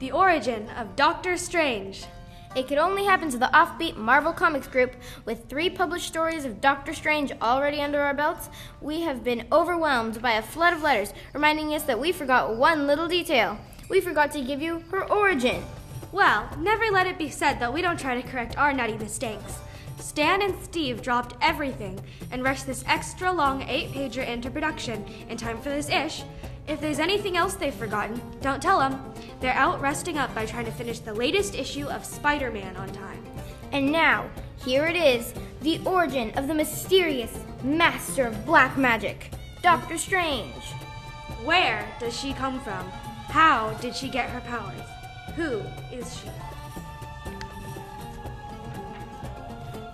The origin of Doctor Strange. It could only happen to the offbeat Marvel Comics group. With 3 published stories of Doctor Strange already under our belts, we have been overwhelmed by a flood of letters reminding us that we forgot one little detail. We forgot to give you her origin. Well, never let it be said that we don't try to correct our nutty mistakes. Stan and Steve dropped everything and rushed this extra long 8-pager into production in time for this ish. If there's anything else they've forgotten, don't tell them. They're out resting up by trying to finish the latest issue of Spider-Man on time. And now, here it is, the origin of the mysterious master of black magic, Doctor Strange. Where does she come from? How did she get her powers? Who is she?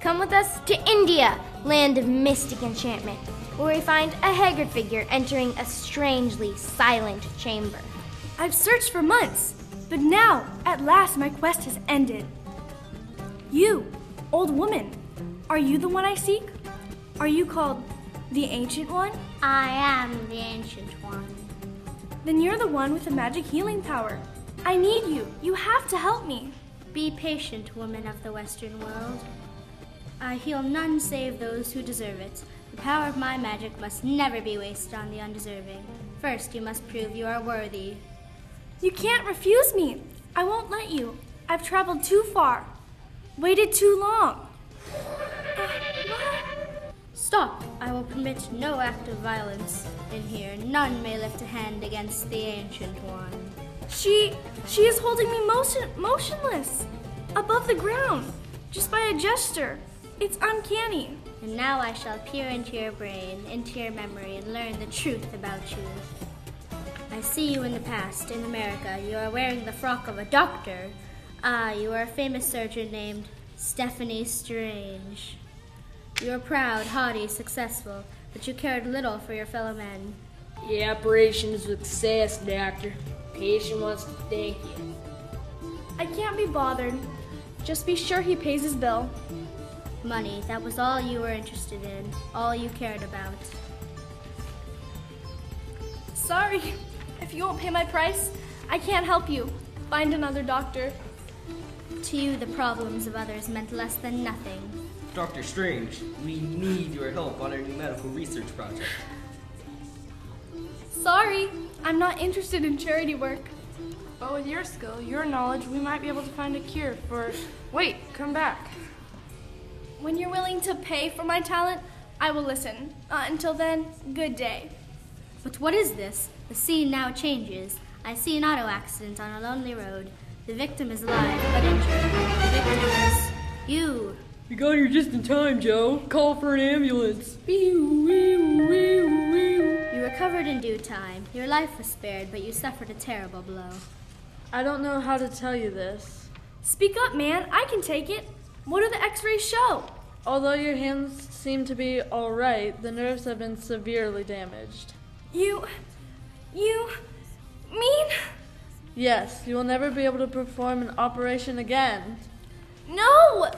Come with us to India, land of mystic enchantment, where we find a haggard figure entering a strangely silent chamber. I've searched for months, but now, at last, my quest has ended. You, old woman, are you the one I seek? Are you called the Ancient One? I am the Ancient One. Then you're the one with the magic healing power. I need you. You have to help me. Be patient, woman of the Western world. I heal none save those who deserve it. The power of my magic must never be wasted on the undeserving. First, you must prove you are worthy. You can't refuse me. I won't let you. I've traveled too far. Waited too long. Stop! I will permit no act of violence in here. None may lift a hand against the Ancient One. She is holding me motionless, above the ground, just by a gesture. It's uncanny. And now I shall peer into your brain, into your memory, and learn the truth about you. I see you in the past, in America. You are wearing the frock of a doctor. Ah, you are a famous surgeon named Stephanie Strange. You are proud, haughty, successful, but you cared little for your fellow men. The operation is a success, doctor. Patient wants to thank you. I can't be bothered. Just be sure he pays his bill. Money, that was all you were interested in, all you cared about. Sorry, if you won't pay my price, I can't help you. Find another doctor. To you, the problems of others meant less than nothing. Dr. Strange, we need your help on our new medical research project. Sorry, I'm not interested in charity work. But with your skill, your knowledge, we might be able to find a cure for... Wait, come back. When you're willing to pay for my talent, I will listen. Until then, good day. But what is this? The scene now changes. I see an auto accident on a lonely road. The victim is alive, but injured. The victim is you. You got here just in time, Joe. Call for an ambulance. You recovered in due time. Your life was spared, but you suffered a terrible blow. I don't know how to tell you this. Speak up, man. I can take it. What do the x-rays show? Although your hands seem to be all right, the nerves have been severely damaged. You mean? Yes, you will never be able to perform an operation again. No!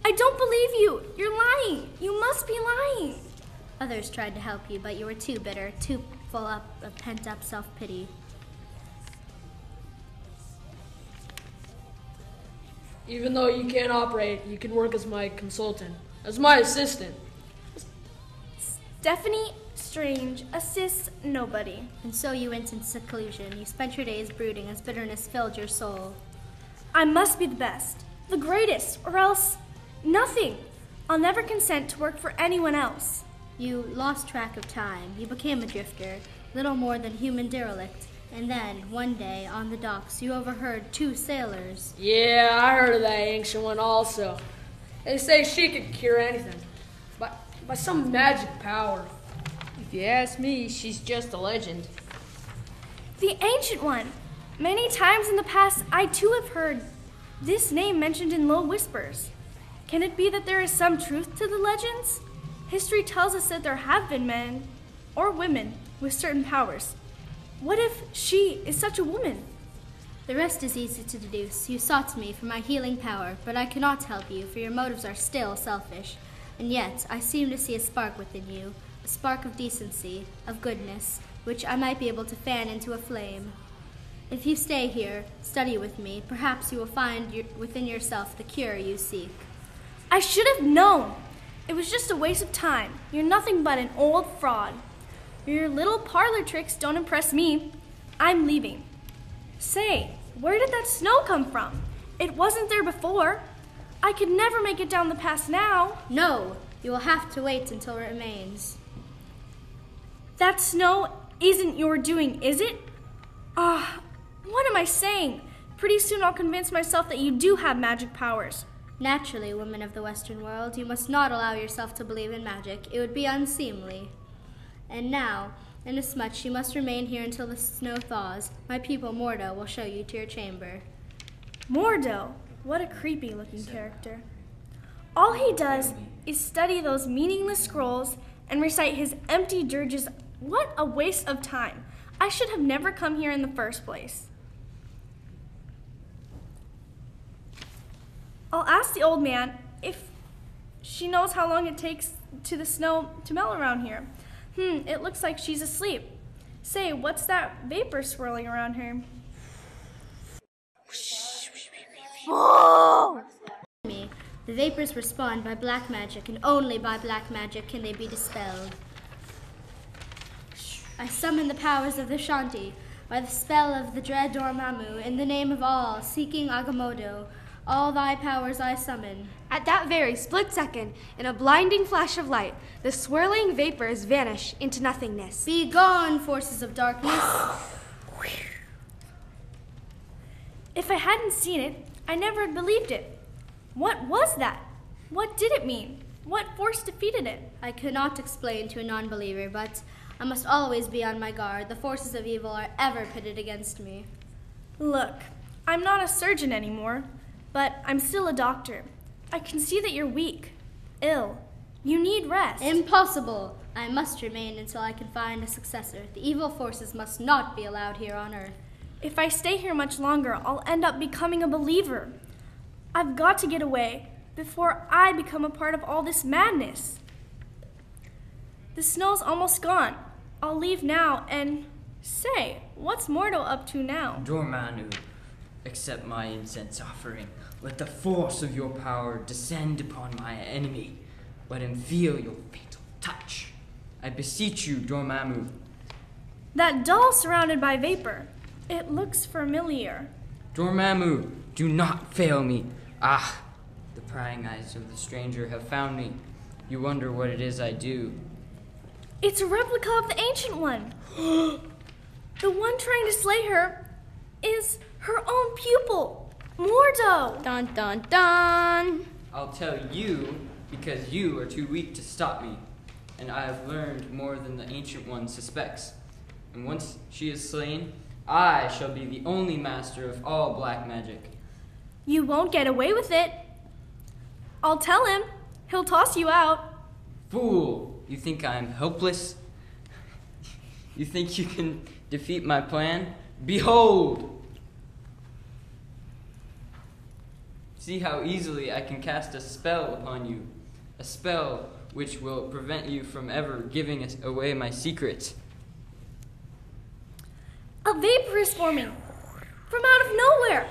I don't believe you. You're lying. You must be lying. Others tried to help you, but you were too bitter, too full up of pent-up self-pity. Even though you can't operate, you can work as my consultant, as my assistant. Stephanie Strange assists nobody. And so you went into seclusion. You spent your days brooding as bitterness filled your soul. I must be the best, the greatest, or else nothing. I'll never consent to work for anyone else. You lost track of time. You became a drifter, little more than human derelict. And then, one day, on the docks, you overheard 2 sailors. Yeah, I heard of that ancient one also. They say she could cure anything. By some magic power. If you ask me, she's just a legend. The Ancient One. Many times in the past, I too have heard this name mentioned in low whispers. Can it be that there is some truth to the legends? History tells us that there have been men, or women, with certain powers. What if she is such a woman? The rest is easy to deduce. You sought me for my healing power, but I cannot help you, for your motives are still selfish. And yet, I seem to see a spark within you, a spark of decency, of goodness, which I might be able to fan into a flame. If you stay here, study with me, perhaps you will find within yourself the cure you seek. I should have known. It was just a waste of time. You're nothing but an old fraud. Your little parlor tricks don't impress me. I'm leaving. Say, where did that snow come from? It wasn't there before. I could never make it down the pass now. No, you will have to wait until it remains. That snow isn't your doing, is it? What am I saying? Pretty soon I'll convince myself that you do have magic powers. Naturally, women of the Western world, you must not allow yourself to believe in magic. It would be unseemly. And now, inasmuch you must remain here until the snow thaws, my pupil Mordo will show you to your chamber. Mordo? What a creepy-looking character. All he does is study those meaningless scrolls and recite his empty dirges. What a waste of time. I should have never come here in the first place. I'll ask the old man if she knows how long it takes to the snow to melt around here. It looks like she's asleep. Say, what's that vapor swirling around her? The vapors were spawned by black magic, and only by black magic can they be dispelled. I summon the powers of the Shanti by the spell of the dread Dormammu in the name of all, seeking Agamotto. All thy powers I summon. At that very split second, in a blinding flash of light, the swirling vapors vanish into nothingness. Be gone, forces of darkness. If I hadn't seen it, I never had believed it. What was that? What did it mean? What force defeated it? I cannot explain to a non-believer, but I must always be on my guard. The forces of evil are ever pitted against me. Look, I'm not a surgeon anymore, but I'm still a doctor. I can see that you're weak, ill. You need rest. Impossible! I must remain until I can find a successor. The evil forces must not be allowed here on Earth. If I stay here much longer, I'll end up becoming a believer. I've got to get away before I become a part of all this madness. The snow's almost gone. I'll leave now and... Say, what's Mordo up to now? Dormammu, accept my incense offering. Let the force of your power descend upon my enemy. Let him feel your fatal touch. I beseech you, Dormammu. That doll surrounded by vapor. It looks familiar. Dormammu, do not fail me. Ah, the prying eyes of the stranger have found me. You wonder what it is I do. It's a replica of the Ancient One. The one trying to slay her is her own pupil, Mordo. Dun dun dun. I'll tell you because you are too weak to stop me, and I have learned more than the Ancient One suspects. And once she is slain, I shall be the only master of all black magic. You won't get away with it. I'll tell him. He'll toss you out. Fool! You think I am helpless? You think you can defeat my plan? Behold! See how easily I can cast a spell upon you. A spell which will prevent you from ever giving away my secrets. A vapor is forming from out of nowhere.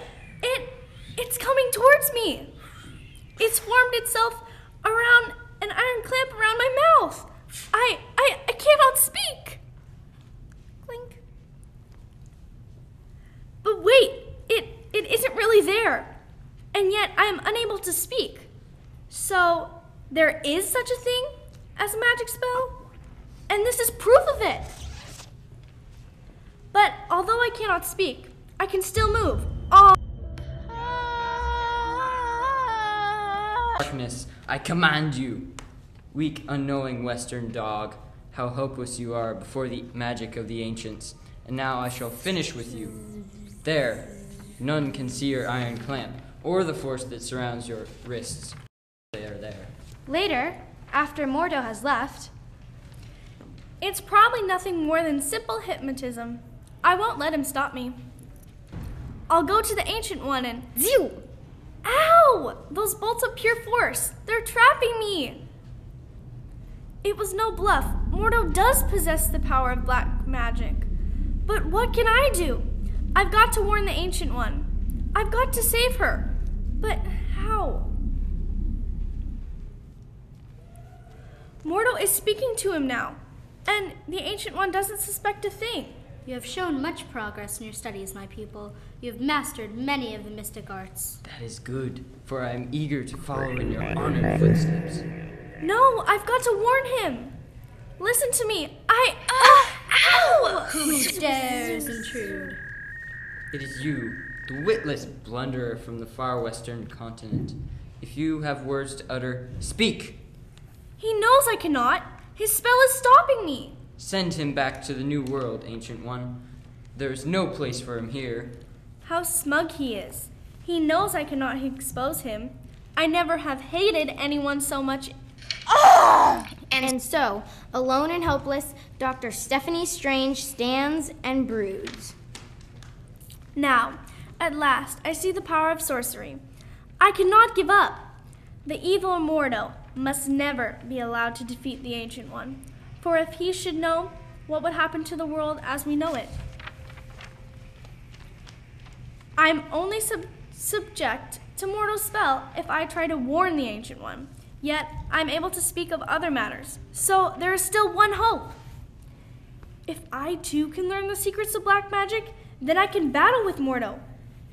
It's coming towards me. It's formed itself around an iron clamp around my mouth. I cannot speak. Clink. But wait, it isn't really there. And yet I am unable to speak. So there is such a thing as a magic spell? And this is proof of it. But although I cannot speak, I can still move. Darkness, I command you. Weak, unknowing Western dog, how helpless you are before the magic of the ancients. And now I shall finish with you. There, none can see your iron clamp, or the force that surrounds your wrists. They are there. Later, after Mordo has left, It's probably nothing more than simple hypnotism. I won't let him stop me. I'll go to the Ancient One and... Zew! Ow! Those bolts of pure force. They're trapping me. It was no bluff. Mordo does possess the power of black magic. But what can I do? I've got to warn the Ancient One. I've got to save her. But how? Mortal is speaking to him now, and the Ancient One doesn't suspect a thing. You have shown much progress in your studies, my pupil. You have mastered many of the mystic arts. That is good, for I am eager to follow in your honored footsteps. No, I've got to warn him. Listen to me. Ow! Who dares intrude? It is you, the witless blunderer from the far western continent. If you have words to utter, speak! He knows I cannot. His spell is stopping me. Send him back to the New World, Ancient One. There is no place for him here. How smug he is. He knows I cannot expose him. I never have hated anyone so much. And so, alone and helpless, Dr. Stephanie Strange stands and broods. Now, at last, I see the power of sorcery. I cannot give up. The evil Mordo must never be allowed to defeat the Ancient One. For if he should know, what would happen to the world as we know it? I'm only subject to Mortal's spell if I try to warn the Ancient One. Yet, I'm able to speak of other matters. So, there is still one hope. If I too can learn the secrets of black magic, then I can battle with Mordo,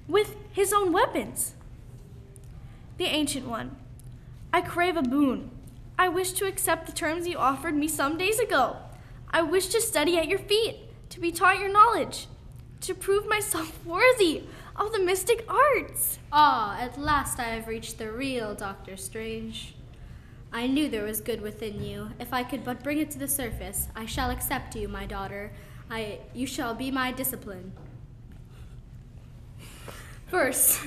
with his own weapons. The Ancient One, I crave a boon. I wish to accept the terms you offered me some days ago. I wish to study at your feet, to be taught your knowledge, to prove myself worthy of the mystic arts. Ah, at last I have reached the real Doctor Strange. I knew there was good within you. If I could but bring it to the surface, I shall accept you, my daughter. You shall be my discipline. First,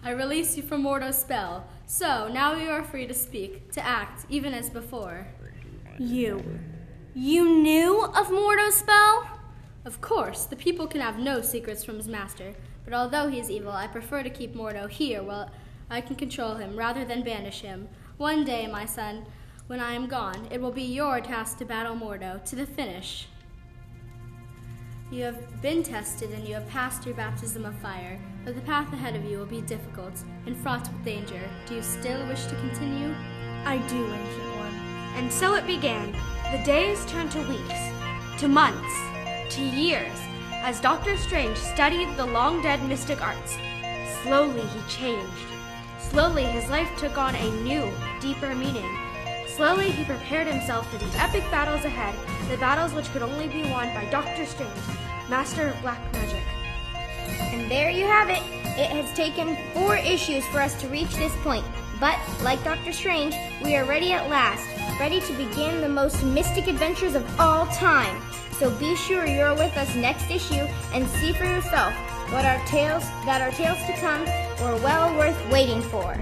I release you from Mordo's spell. So, now you are free to speak, to act, even as before. You knew of Mordo's spell? Of course, the people can have no secrets from his master, but although he is evil, I prefer to keep Mordo here while I can control him, rather than banish him. One day, my son, when I am gone, it will be your task to battle Mordo, to the finish. You have been tested and you have passed your baptism of fire, but the path ahead of you will be difficult and fraught with danger. Do you still wish to continue? I do, Ancient One. And so it began. The days turned to weeks, to months, to years, as Doctor Strange studied the long-dead mystic arts. Slowly he changed. Slowly his life took on a new, deeper meaning. Slowly he prepared himself for the epic battles ahead, the battles which could only be won by Doctor Strange, master of black magic. And there you have it. It has taken 4 issues for us to reach this point. But, like Doctor Strange, we are ready at last, ready to begin the most mystic adventures of all time. So be sure you're with us next issue and see for yourself that our tales to come were well worth waiting for.